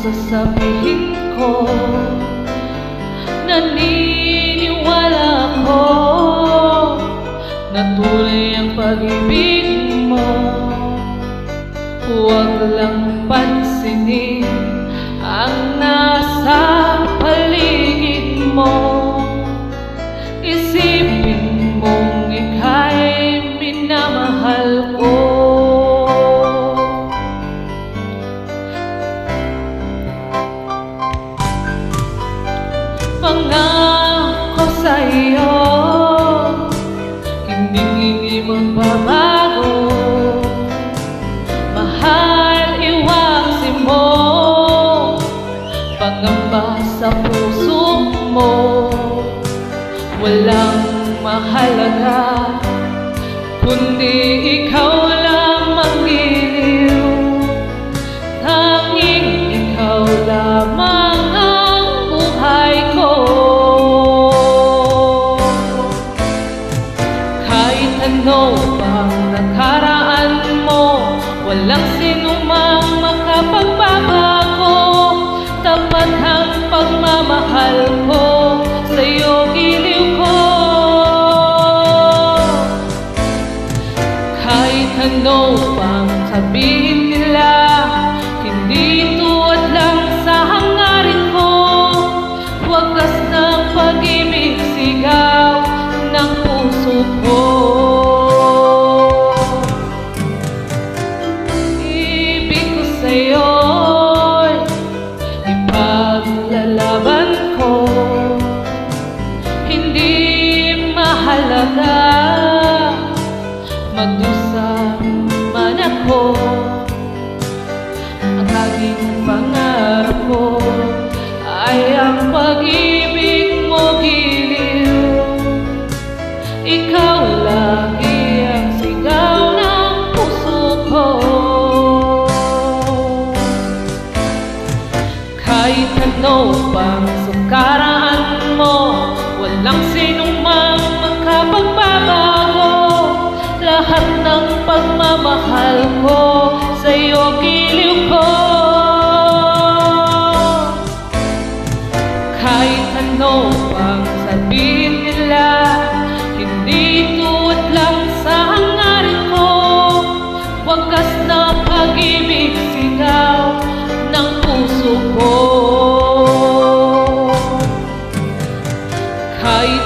sasabihin ko. Naniniwala ako na tunay ang pag-ibig mo. Huwag lang pansinin ang nasa paligid mo. Isipin mong ika'y minamahal ko. Pangako sa'yo, hindi magbabago. Mahal, iwasin mo pangamba sa puso mo. Walang mahalaga kundi ikaw lang mag-iliw. Tanging ikaw lamang ang buhay ko. Kahit ano pang nakaraan mo, walang sinumang makapagbabago. Tapat ang pagmamahal ko, sa'yo giliw ko. Kahit ano pang sabihin nila, hindi tuwad lang sa hangarin ko. Wagas ng pag-ibig, sigaw ng puso ko. Ibig ko sa'yo'y ipaglalaban ko. Hindi mahalaga magdusa man ako. Ang aking pangarap ko ay ang pag-ibig mo giliw. Ikaw lagi ang sigaw ng puso ko. Kahit ano pang sukaraan mo, walang sinumang makapagbabago. Lahat ng pagmamahal ko, sa'yo giliw ko. Kahit ano pang sabihin nila, hindi tuwad lang sa hangarin ko. Wagas na pag-ibig, sigaw ng puso ko. Kahit